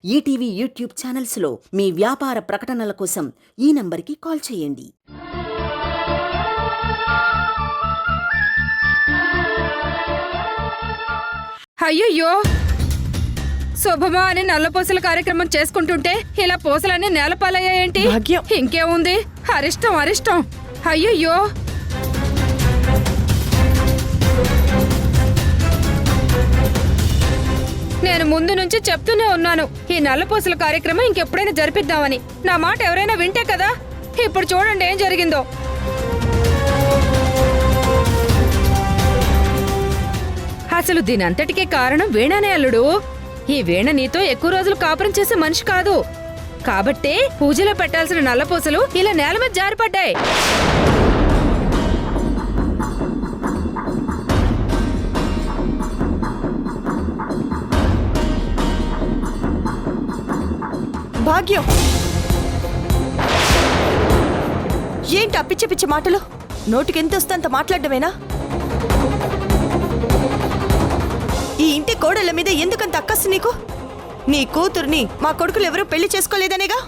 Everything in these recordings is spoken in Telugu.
ఈటీవీ యూట్యూబ్ ఛానల్స్లో మీ వ్యాపార ప్రకటనల కోసం ఈ నంబర్కి కాల్ చేయండి. అయ్యయ్యో, శుభమా అని నల్లపూసల కార్యక్రమం చేసుకుంటుంటే ఇలా పూసలన్నీ నేలపాలయ్యాయేంటి? భాగ్యం. ఇంకేముంది, అరిష్టం అరిష్టం. అయ్యయ్యో, నేను ముందు నుంచి చెప్తూనే ఉన్నాను, ఈ నల్లపూసల కార్యక్రమం ఇంకెప్పుడైనా జరిపిద్దామని. నా మాట ఎవరైనా వింటే కదా. ఇప్పుడు చూడండి ఏం జరిగిందో. అసలు దీనంతటికీ కారణం వీణానే అల్లుడు. ఈ వీణ నీతో ఎక్కువ రోజులు కాపురం చేసే మనిషి కాదు కాబట్టే పూజలో పెట్టాల్సిన నల్లపూసలు ఇలా నేల మీద జారిపడ్డాయి. భాగ్యం, ఏంటి పిచ్చి పిచ్చి మాటలు? నోటికి ఎంత వస్తే అంత మాట్లాడమేనా? ఈ ఇంటి కోడళ్ళ మీద ఎందుకంత అక్కసు నీకు? నీ కూతుర్ని మా కొడుకులు ఎవరూ పెళ్లి చేసుకోలేదనేగా?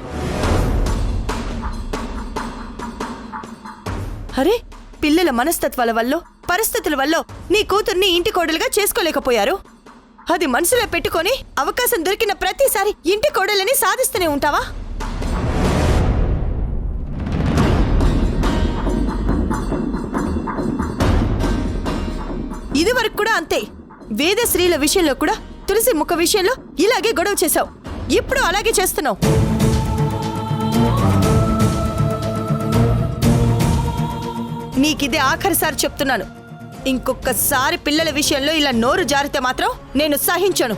అరే, పిల్లల మనస్తత్వాల వల్ల పరిస్థితుల వల్ల నీ కూతుర్ని ఇంటి కోడలుగా చేసుకోలేకపోయారు. అది మనసులో పెట్టుకొని అవకాశం దొరికిన ప్రతిసారి ఇంటి కోడలని సాధిస్తూనే ఉంటావా? ఇదివరకు కూడా అంతే. వేద స్త్రీల విషయంలో కూడా తులసి ముఖ విషయంలో ఇలాగే గొడవ చేశావు. ఇప్పుడు అలాగే చేస్తున్నావు. నీకిదే ఆఖరిసారి చెప్తున్నాను. ఇంకొకసారి పిల్లల విషయంలో ఇలా నోరు జారితే మాత్రం నేను సహించను.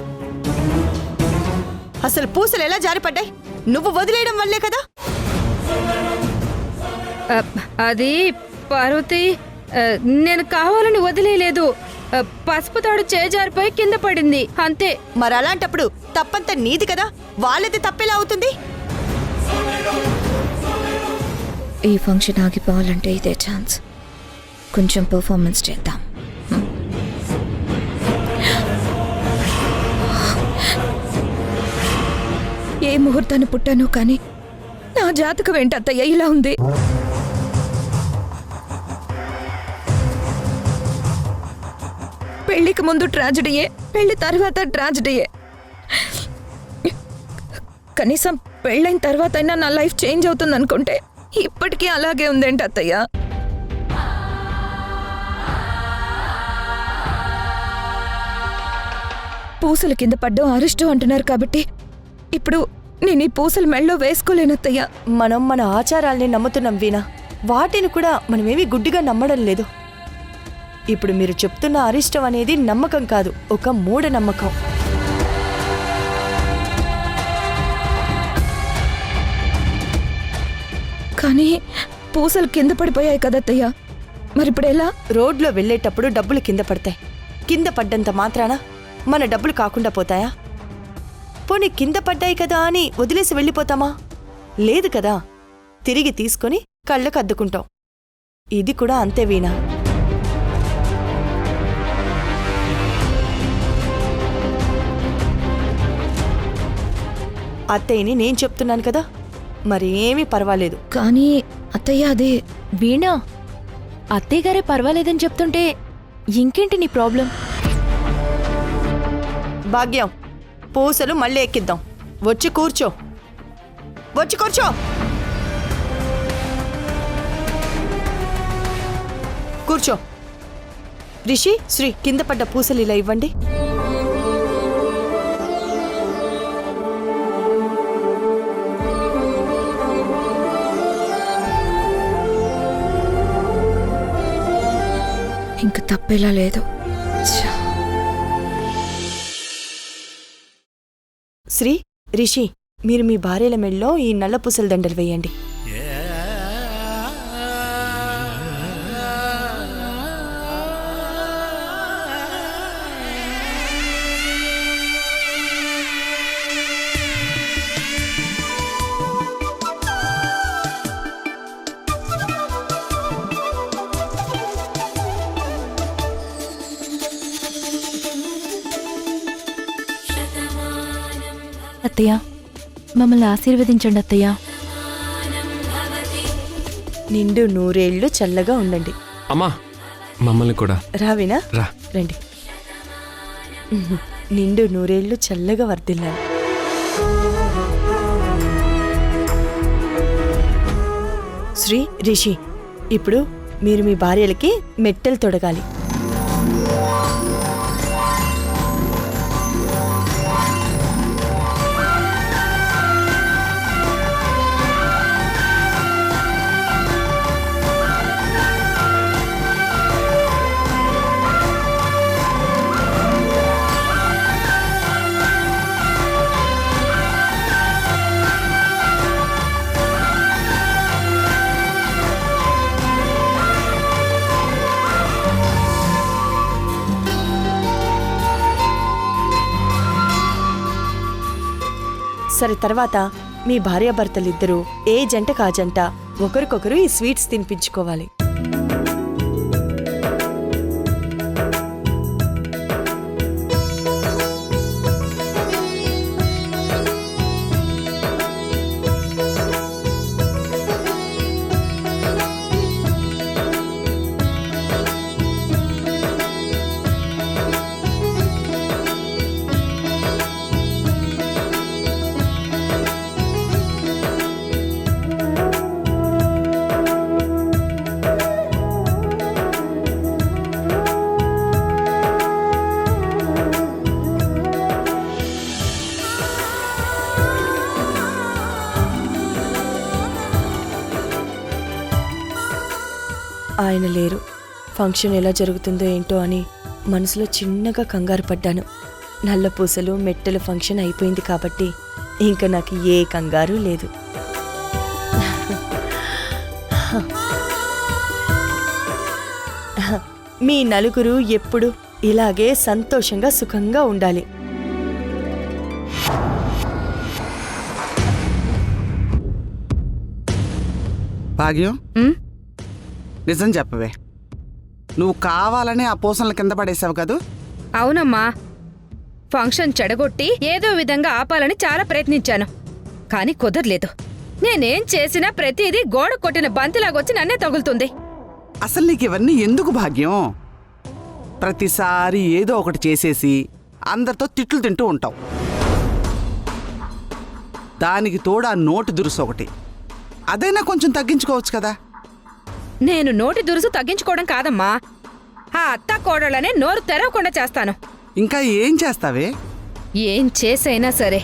అసలు పూసలు ఎలా జారిపడ్డాయి? నువ్వు వదిలేయడం వల్లే కదా. అది పార్వతి, నేను కావాలని వదిలేయలేదు. పసుపు తాడు చేజారిపోయి కింద పడింది అంతే. మరి అలాంటప్పుడు తప్పంతా నీది కదా, వాళ్ళది తప్పేలా అవుతుంది? ఈ ఫంక్షన్ ఆగిపోవాలంటే ఇదే ఛాన్స్. కొంచెం పర్ఫార్మెన్స్ చేద్దాం. ఏ ముహూర్తాన్ని పుట్టాను కానీ నా జాతకం ఏంటి అత్తయ్య ఇలా ఉంది? పెళ్లికి ముందు ట్రాజడీయే, పెళ్లి తర్వాత ట్రాజడీయే. కనీసం పెళ్ళైన తర్వాత అయినా నా లైఫ్ చేంజ్ అవుతుంది అనుకుంటే ఇప్పటికీ అలాగే ఉందేంటి అత్తయ్య? పూసల కింద పడ్డం అరిష్టం అంటున్నారు కాబట్టి ఇప్పుడు నేను ఈ పూసలు మెళ్ళో వేసుకోలేనత్తయ్యా. మనం మన ఆచారాల్ని నమ్ముతున్నాం వీణా. వాటిని కూడా మనమేమీ గుడ్డిగా నమ్మడం లేదు. ఇప్పుడు మీరు చెప్తున్న అరిష్టం అనేది నమ్మకం కాదు, ఒక మూఢనమ్మకం. కానీ పూసలు కింద పడిపోయాయి కదత్తయ్యా, మరిప్పుడు ఎలా? రోడ్లో వెళ్ళేటప్పుడు డబ్బులు కింద పడతాయి. కింద పడ్డంత మాత్రాన మన డబ్బులు కాకుండా పోతాయా? పోనీ కింద పడ్డాయి కదా అని వదిలేసి వెళ్ళిపోతామా? లేదు కదా, తిరిగి తీసుకొని కళ్ళకు అద్దుకుంటాం. ఇది కూడా అంతే వీణా. అత్తయ్యని నేను చెప్తున్నాను కదా, మరేమీ పర్వాలేదు. కానీ అత్తయ్య అదే వీణా, అత్తయ్యగారే పర్వాలేదని చెప్తుంటే ఇంకేంటి నీ ప్రాబ్లం? భాగ్యం, పూసలు మళ్ళీ ఎక్కిద్దాం. వచ్చి కూర్చో, వచ్చి కూర్చో. కూర్చో. రిషి, శ్రీ, కింద పడ్డ పూసలు ఇలా ఇవ్వండి. ఇంక తప్పేలా లేదు. శ్రీ, రిషి, మీరు మీ భార్యల మెళ్ళలో ఈ నల్ల పూసల దండలు వేయండి. అత్తయ్య. మమ్మల్ని ఆశీర్వదించండి అత్తయ్య. నిండు నూరేళ్లు చల్లగా ఉండండి. అమ్మా మమ్మల్ని కూడా రావినా రా. రండి. నిండు నూరేళ్లు చల్లగా వర్ధిల్లాలి. శ్రీ రిషి, ఇప్పుడు మీరు మీ భార్యలకి మెట్టెలు తొడగాలి. సరే, తర్వాత మీ భార్యాభర్తలిద్దరూ ఏ జంట కా జంట ఒకరికొకరు ఈ స్వీట్స్ తినిపించుకోవాలి. ఆయన లేరు. ఫంక్షన్ ఎలా జరుగుతుందో ఏంటో అని మనసులో చిన్నగా కంగారు పడ్డాను. నల్లపూసలు మెట్టెల ఫంక్షన్ అయిపోయింది కాబట్టి ఇంకా నాకు ఏ కంగారు లేదు. మీ నలుగురు ఎప్పుడు ఇలాగే సంతోషంగా సుఖంగా ఉండాలి. భాగ్యం, నిజం చెప్పవే, నువ్వు కావాలని ఆ పూసల కింద పడేసావు కదూ? అవునమ్మా, ఫంక్షన్ చెడగొట్టి ఏదో విధంగా ఆపాలని చాలా ప్రయత్నించాను, కానీ కుదరలేదు. నేనేం చేసినా ప్రతిదీ గోడ కొట్టిన బంతిలాగొచ్చి నన్నే తగులుతుంది. అసలు నీకు ఇవన్నీ ఎందుకు భాగ్యం? ప్రతిసారి ఏదో ఒకటి చేసేసి అందరితో తిట్లు తింటూ ఉంటావు. దానికి తోడు ఆ నోటి దురుసు ఒకటి. అదైనా కొంచెం తగ్గించుకోవచ్చు కదా. నేను నోటి దురుసు తగ్గించుకోవడం కాదమ్మా, ఆ అత్తా కోడళ్ళనే నోరు తెరవకుండా చేస్తాను. ఇంకా ఏం చేస్తావే? ఏం చేసైనా సరే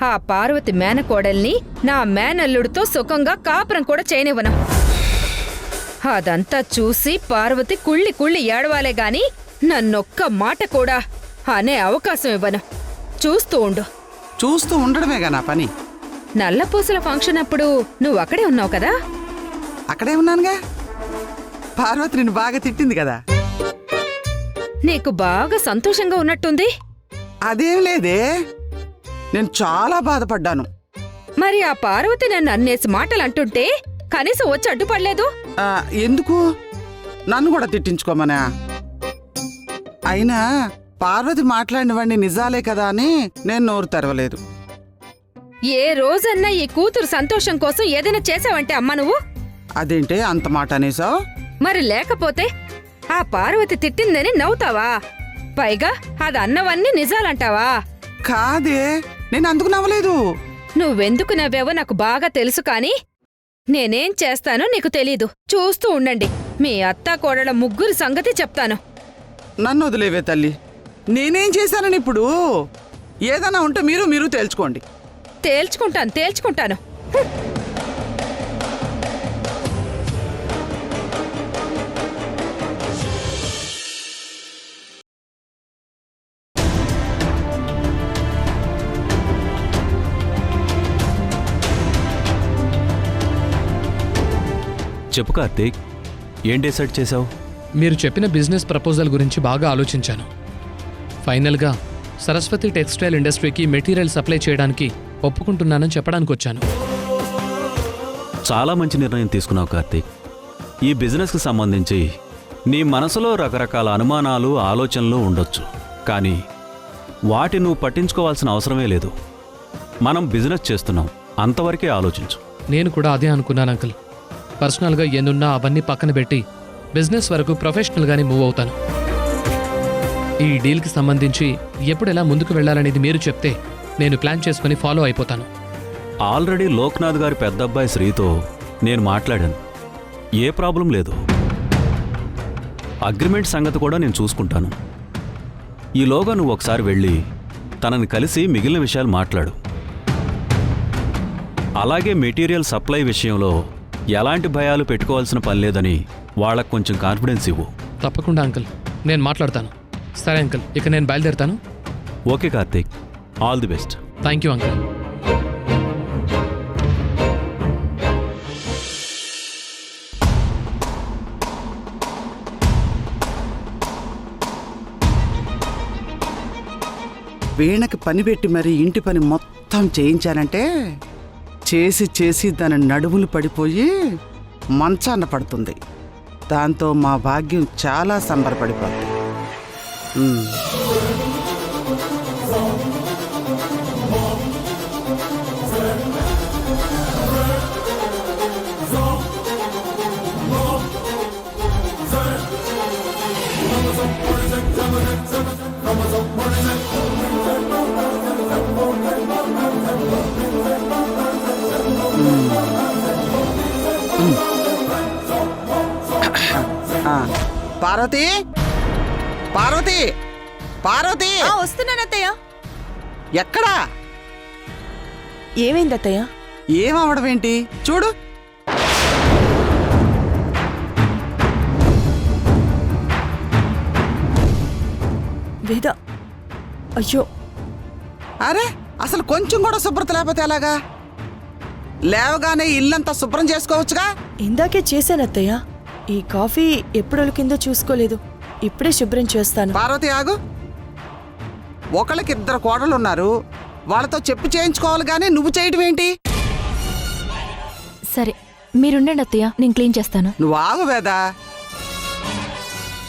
ఆ పార్వతి మేనకోడల్ని నా మేనల్లుడితో సుఖంగా కాపురం కూడా చేయనివ్వను. అదంతా చూసి పార్వతి కుళ్ళి కుళ్ళి ఏడవాలే గాని నన్నొక్క మాట కూడా అనే అవకాశం ఇవ్వను. చూస్తూ ఉండు. చూస్తూ ఉండడమేగా నా పని. నల్లపూసల ఫంక్షన్ అప్పుడు నువ్వు అక్కడే ఉన్నావు కదా? అక్కడే ఉన్నానుగా. పార్వతి నిన్ను బాగా తిట్టింది కదా. నీకు బాగా సంతోషంగా ఉన్నట్టుంది. అదేం లేదే, నేను చాలా బాధపడ్డాను. మరి ఆ పార్వతి నన్ను అన్నేసి మాటలు అంటుంటే కనీసం వచ్చి అడ్డుపడలేదు. ఎందుకు? నన్ను కూడా తిట్టించుకోమనా? అయినా పార్వతి మాట్లాడినవన్నీ నిజాలే కదా అని నేను నోరు తెరవలేదు. ఏ రోజన్నా ఈ కూతురు సంతోషం కోసం ఏదైనా చేసావంటే అమ్మా నువ్వు? అదేంటే అంత మాట అనేసావు? మరి లేకపోతే ఆ పార్వతి తిట్టిందని నవ్వుతావా? పైగా అది అన్నవన్నీ నిజాలంటావా? కాదే, నేను అందుకు నవ్వలేదు. నువ్వెందుకు నవ్వావో నాకు బాగా తెలుసు, కాని నేనేం చేస్తానో నీకు తెలీదు. చూస్తూ ఉండండి, మీ అత్తా కోడళ్ళ ముగ్గురు సంగతి చెప్తాను. నన్ను వదిలేవే తల్లి. నేనేం చేశానని ఇప్పుడు? ఏదైనా ఉంటే మీరు తేల్చుకోండి. తేల్చుకుంటాను. చెప్పు కార్తీక్, ఏం డిసైడ్ చేసావు? మీరు చెప్పిన బిజినెస్ ప్రపోజల్ గురించి బాగా ఆలోచించాను. ఫైనల్గా సరస్వతి టెక్స్టైల్ ఇండస్ట్రీకి మెటీరియల్ సప్లై చేయడానికి ఒప్పుకుంటున్నానని చెప్పడానికి వచ్చాను. చాలా మంచి నిర్ణయం తీసుకున్నావు కార్తీక్. ఈ బిజినెస్కి సంబంధించి నీ మనసులో రకరకాల అనుమానాలు, ఆలోచనలు ఉండొచ్చు, కానీ వాటి నువ్వు పట్టించుకోవాల్సిన అవసరమే లేదు. మనం బిజినెస్ చేస్తున్నాం, అంతవరకే ఆలోచించు. నేను కూడా అదే అనుకున్నాను అంకుల్. పర్సనల్గా ఎన్నున్నా అవన్నీ పక్కన పెట్టి బిజినెస్ వరకు ప్రొఫెషనల్గానే మూవ్ అవుతాను. ఈ డీల్కి సంబంధించి ఎప్పుడు ఎలా ముందుకు వెళ్ళాలనేది మీరు చెప్తే నేను ప్లాన్ చేసుకుని ఫాలో అయిపోతాను. ఆల్రెడీ లోక్నాథ్ గారి పెద్దబ్బాయి శ్రీతో నేను మాట్లాడాను. ఏ ప్రాబ్లం లేదు. అగ్రిమెంట్ సంగతి కూడా నేను చూసుకుంటాను. ఈలోగా నువ్వు ఒకసారి వెళ్ళి తనని కలిసి మిగిలిన విషయాలు మాట్లాడు. అలాగే మెటీరియల్ సప్లై విషయంలో ఎలాంటి భయాలు పెట్టుకోవాల్సిన పని లేదని వాళ్ళకు కొంచెం కాన్ఫిడెన్స్ ఇవ్వు. తప్పకుండా అంకుల్, నేను మాట్లాడతాను. సరే అంకుల్, ఇక నేను బయలుదేరుతాను. Okay Karthik, all the best. Thank you uncle. వీణకి పని పెట్టి మరి ఇంటి పని మొత్తం చేయించానంటే చేసి చేసి దాని నడుములు పడిపోయి మంచాన పడుతుంది. దాంతో మా భాగ్యం చాలా సంబరపడిపోతుంది. పార్వతి, పార్వతి, పార్వతి, వస్తున్నానత్తయ్య. ఎక్కడా? ఏమైందత్తయ్య? ఏమవడం ఏంటి చూడు. వేద, అయ్యో. అరే అసలు కొంచెం కూడా శుభ్రత లేకపోతే ఎలాగా? లేవగానే ఇల్లంతా శుభ్రం చేసుకోవచ్చుగా. ఇందాకే చేశానత్తయ్య. ఈ కాఫీ ఎప్పుడు ఒలికిందో చూసుకోలేదు. ఇప్పుడే శుభ్రం చేస్తాను. పార్వతి ఆగు. ఒకళ్ళకిద్దరు కోడలు ఉన్నారు, వాళ్ళతో చెప్పు చేయించుకోవాలి గానీ నువ్వు చేయటం ఏంటి? సరే మీరుండండి అత్తయ్య, నేను క్లీన్ చేస్తాను. నువ్వు ఆగు వేదా.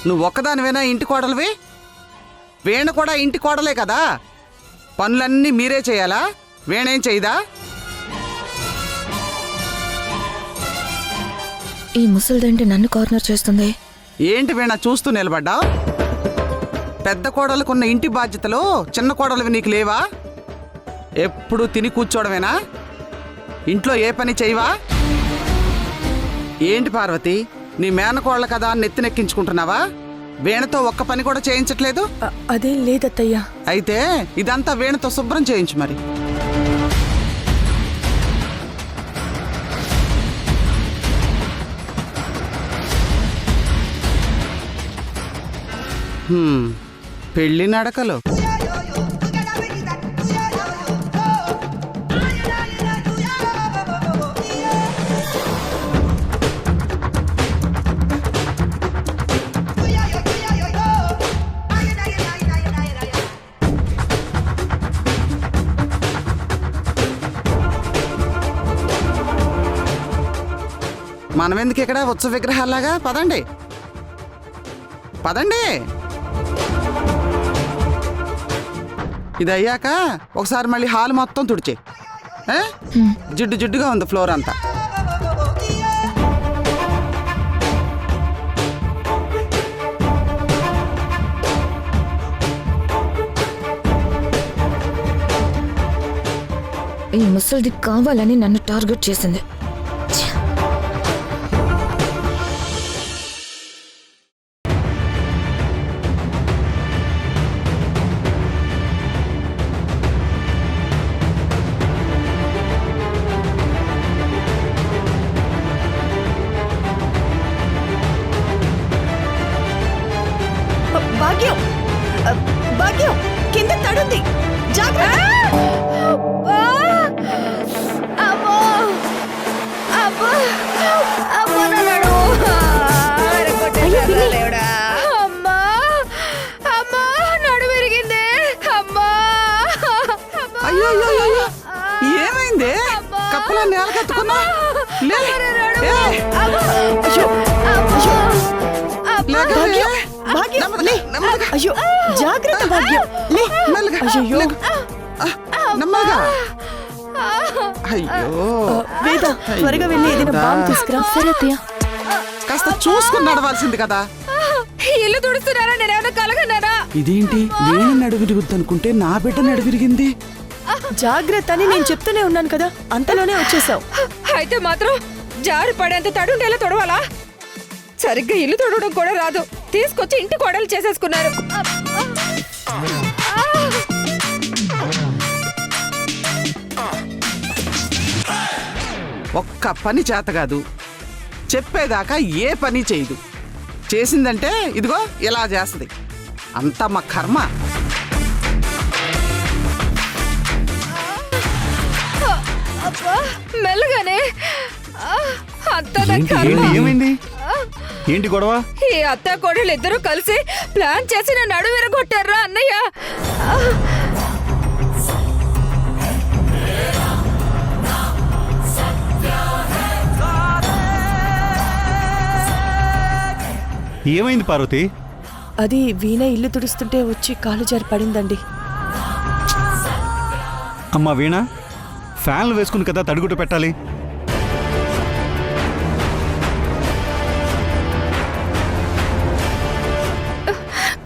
నువ్వు ఒక్కదానివేనా ఇంటి కోడలివి? వీణ కూడా ఇంటి కోడలే కదా. పనులన్నీ మీరే చేయాలా? వీణేం చేయదా? ఈ ముసలిదేంటి నన్ను కార్నర్ చేస్తుంది? ఏంటి వీణ చూస్తూ నిలబడ్డా? పెద్ద కోడలుకున్న ఇంటి బాధ్యతలు చిన్న కోడలివి నీకు లేవా? ఎప్పుడు తిని కూర్చోవడమేనా? ఇంట్లో ఏ పని చేయవా? ఏంటి పార్వతి, నీ మేనకోడలు కదా అని నెత్తినెక్కించుకుంటున్నావా? వీణతో ఒక్క పని కూడా చేయించట్లేదు? అదేం లేదత్తయ్యా. అయితే ఇదంతా వీణతో శుభ్రం చేయించు మరి. పెళ్లి నడకలు. మనమెందుకు ఇక్కడ ఉత్సవ విగ్రహాల్లాగా? పదండి పదండి. ఇది అయ్యాక ఒకసారి మళ్ళీ హాల్ మొత్తం తుడిచే. జిడ్డు జిడ్డుగా ఉంది ఫ్లోర్ అంతా. ఈ ముసలిది కావాలని నన్ను టార్గెట్ చేసింది. భాగ్యం, భాగ్యం, కింద తడుంది, జాగ్రత్త. అయ్యో ఏమైంది? కప్పలా నేల కట్టుకున్నా? అయ్యో జాగ్రత్త భాగ్యం. నెమ్మదిగా. అయ్యో వేద త్వరగా వెళ్ళి ఏదైనా బాంబు తీసుకురా. సరే అత్తయ్య. కాస్త చూసుకుని నడవాల్సింది కదా. ఇల్లు తుడుస్తున్నారా? నేనేమైనా కలగన్నానా? ఇదేంటి నేను నడువిరుగుద్దనుకుంటే నా బిడ్డ నడువిరిగింది. జాగ్రత్త అని నేను చెప్తూనే ఉన్నాను కదా, అంతలోనే వచ్చేసావు. అయితే మాత్రం జారి పడేంత తడుండేలా తొడవాలా? సరిగ్గా ఇల్లు తొడవడం కూడా రాదు, తీసుకొచ్చి ఇంటి కోడలు చేసేసుకున్నారు. ఒక్క పని చేత కాదు, చెప్పేదాకా ఏ పని చేయదు. చేసిందంటే ఇదిగో ఇలా చేస్తుంది. అంతా మా కర్మ. మెల్లగానే అంతా నా ఏంటి కర్మ. ఏమైంది? ఏంటి గొడవ? ఈ అత్త కోడలు ఇద్దరు కలిసి ప్లాన్ చేసి నా నడు విరగొట్టారా అన్నయ్య. ఏమైంది పార్వతి? అది వీణ ఇల్లు తుడుస్తుంటే వచ్చి కాలు జారి పడిందండి. అమ్మా వీణ, ఫ్యాన్లు వేసుకుని కదా తడిగుడ్డ పెట్టాలి.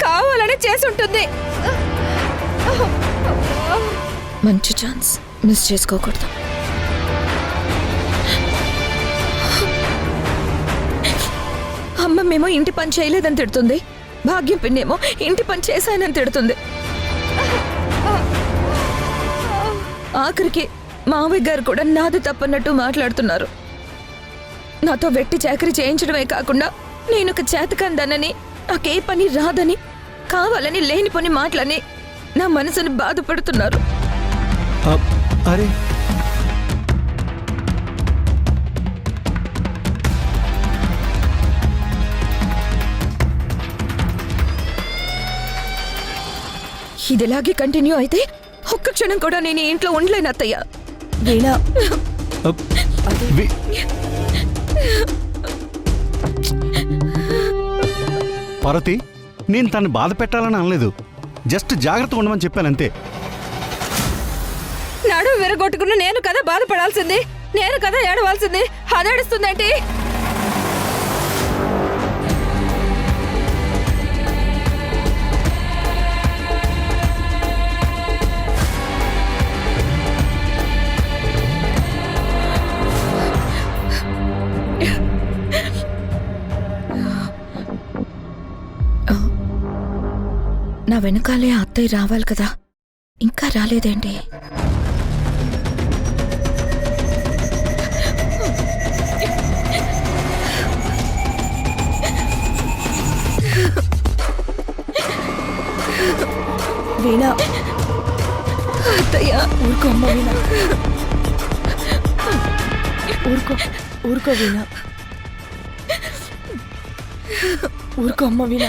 కావాలని చేసి ఉంటుంది. మంచి ఛాన్స్ మిస్ చేసుకోకూడదు. అమ్మమ్మేమో ఇంటి పని చేయలేదని తిడుతుంది, భాగ్యం పిన్నేమో ఇంటి పని చేశానని తిడుతుంది. ఆఖరికి మావయ్య గారు కూడా నాది తప్పన్నట్టు మాట్లాడుతున్నారు. నాతో వెట్టి చాకరీ చేయించడమే కాకుండా నేనొక చేతకందనని, నాకే పని రాదని, కావాలని లేని పని మాటలని నా మనసుని బాధపడుతున్నారు. అరే ఇదిలాగే కంటిన్యూ అయితే ఒక్క క్షణం కూడా నేను ఈ ఇంట్లో ఉండలేను అత్తయ్య. వీణ పార్వతి, నేను తను బాధ పెట్టాలని అనలేదు, జస్ట్ జాగ్రత్తగా ఉండమని చెప్పానంతే. నడు విరగొట్టుకుని నేను కదా బాధపడాల్సింది, నేను కదా ఏడవాల్సింది. అదేడుస్తుందేంటి? నా వెనకాలే అత్తయ్య రావాలి కదా, ఇంకా రాలేదేంటి? వీణ అత్తయ్య ఊరుకో అమ్మ వీణ, ఊరుకో ఊరుకో వీణ, ఊరుకో అమ్మ వీణ.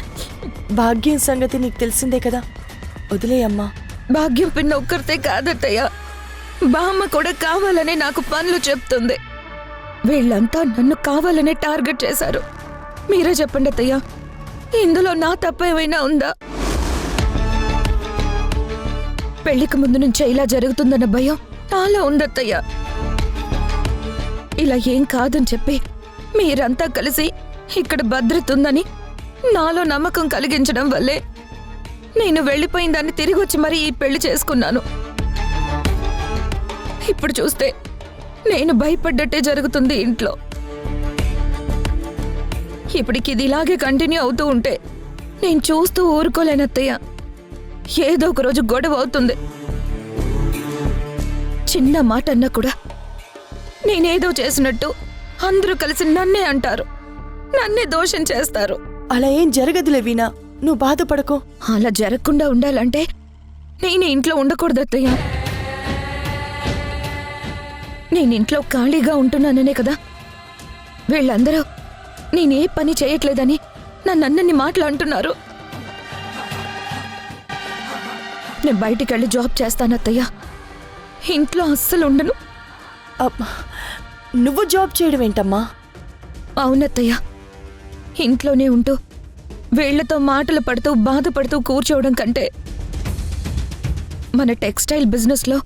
భాగ్యం సంగతి నీకు తెలిసిందే కదా, వదిలేయమ్మా. భాగ్యం పిన్న ఒక్కరితే కాదత్తయ్య, బామ్మ కూడా కావాలనే నాకు పనులు చెప్తుంది. వీళ్ళంతా నన్ను కావాలనే టార్గెట్ చేశారు. మీరే చెప్పండి అత్తయ్య, ఇందులో నా తప్ప ఏమైనా ఉందా? పెళ్లికి ముందు నుంచే ఇలా జరుగుతుందన్న భయం నాలో ఉందత్తయ్య. ఇలా ఏం కాదని చెప్పి మీరంతా కలిసి ఇక్కడ భద్రత ఉందని నాలో నమ్మకం కలిగించడం వల్లే నేను వెళ్ళిపోయిన దాన్ని తిరిగి వచ్చి మరీ ఈ పెళ్లి చేసుకున్నాను. ఇప్పుడు చూస్తే నేను భయపడ్డట్టే జరుగుతుంది ఇంట్లో. ఇప్పటికి ఇది ఇలాగే కంటిన్యూ అవుతూ ఉంటే నేను చూస్తూ ఊరుకోలేనత్తయ్య. ఏదో ఒక రోజు గొడవ అవుతుంది. చిన్న మాట అన్నా కూడా నేనేదో చేసినట్టు అందరూ కలిసి నన్నే అంటారు, నన్నే దోషం చేస్తారు. అలా ఏం జరగదులే వీణ, నువ్వు బాధపడకు. అలా జరగకుండా ఉండాలంటే నేను ఇంట్లో ఉండకూడదు అత్తయ్య. నేను ఇంట్లో ఖాళీగా ఉంటున్నాననే కదా వీళ్ళందరూ నేనే పని చేయట్లేదని నన్నన్ని మాటలు అంటున్నారు. నేను బయటికి వెళ్ళి జాబ్ చేస్తానత్తయ్య, ఇంట్లో అస్సలు ఉండను. నువ్వు జాబ్ చేయడం ఏంటమ్మా? అవునత్తయ్య, ఇంట్లోనే ఉంటూ వీళ్లతో మాటలు పడుతూ బాధపడుతూ కూర్చోవడం కంటే మన టెక్స్టైల్ బిజినెస్లో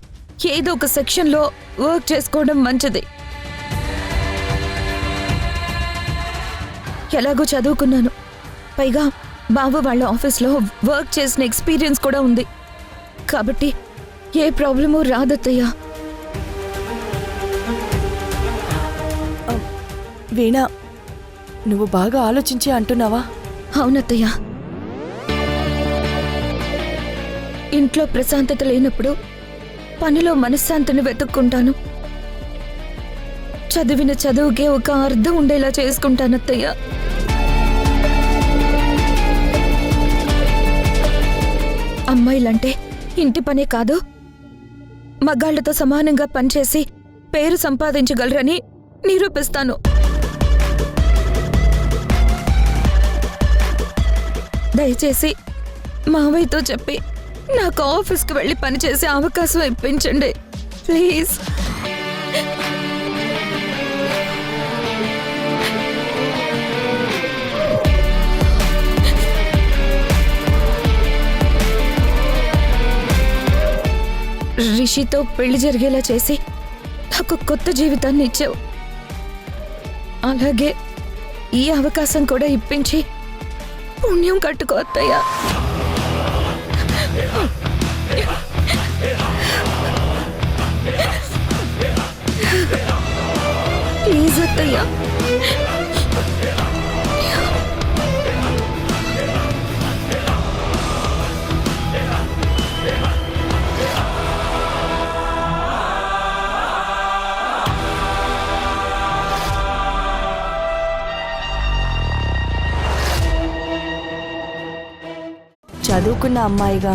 ఏదో ఒక సెక్షన్లో వర్క్ చేసుకోవడం మంచిది. ఎలాగో చదువుకున్నాను, పైగా బావ వాళ్ళ ఆఫీస్లో వర్క్ చేసిన ఎక్స్పీరియన్స్ కూడా ఉంది. కాబట్టి ఏ ప్రాబ్లము రాదత్తయ్యా. వీణా, నువ్వు బాగా ఆలోచించి అంటున్నావా? అవునత్తయ్యా. ఇంట్లో ప్రశాంతత లేనప్పుడు పనిలో మనశ్శాంతిని వెతుక్కుంటాను. చదివిన చదువుకే ఒక అర్థం ఉండేలా చేసుకుంటానత్తయ్యా. అమ్మాయిలంటే ఇంటి పనే కాదు, మగాళ్లతో సమానంగా పనిచేసి పేరు సంపాదించగలరని నిరూపిస్తాను. దయచేసి మావయ్యతో చెప్పి నాకు ఆఫీస్కి వెళ్ళి పనిచేసే అవకాశం ఇప్పించండి ప్లీజ్. రిషితో పెళ్లి జరిగేలా చేసి నాకు కొత్త జీవితాన్ని ఇచ్చావు. అలాగే ఈ అవకాశం కూడా ఇప్పించి పుణ్యం కట్టుకో అత్తయ్యా. ప్లీజ్ అత్తయ్యా. చదువుకున్న అమ్మాయిగా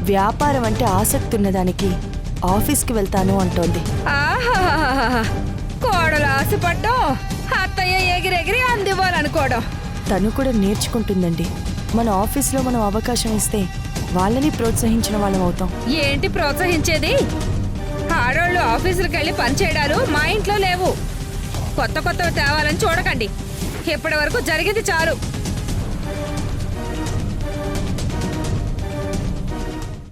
వ్యాపారం అంటే ఆసక్తి ఉన్నదానికి ఆఫీస్కి వెళ్తాను అంటోంది. ఆహాహాహాహా. కోడలు ఆశపడ్డం, అత్తయ్య ఎగిరెగిరి అందివ్వాలనుకోవడం. తను కూడా నేర్చుకుంటుందండి. మన ఆఫీస్లో మనం అవకాశం ఇస్తే వాళ్ళని ప్రోత్సహించిన వాళ్ళం అవుతాం. ఏంటి ప్రోత్సహించేది? ఆడోళ్ళు ఆఫీసులకు వెళ్ళి పనిచేయడాలు మా ఇంట్లో లేవు. కొత్త కొత్తవి తేవాలని చూడకండి. ఇప్పటి వరకు జరిగింది చాలు.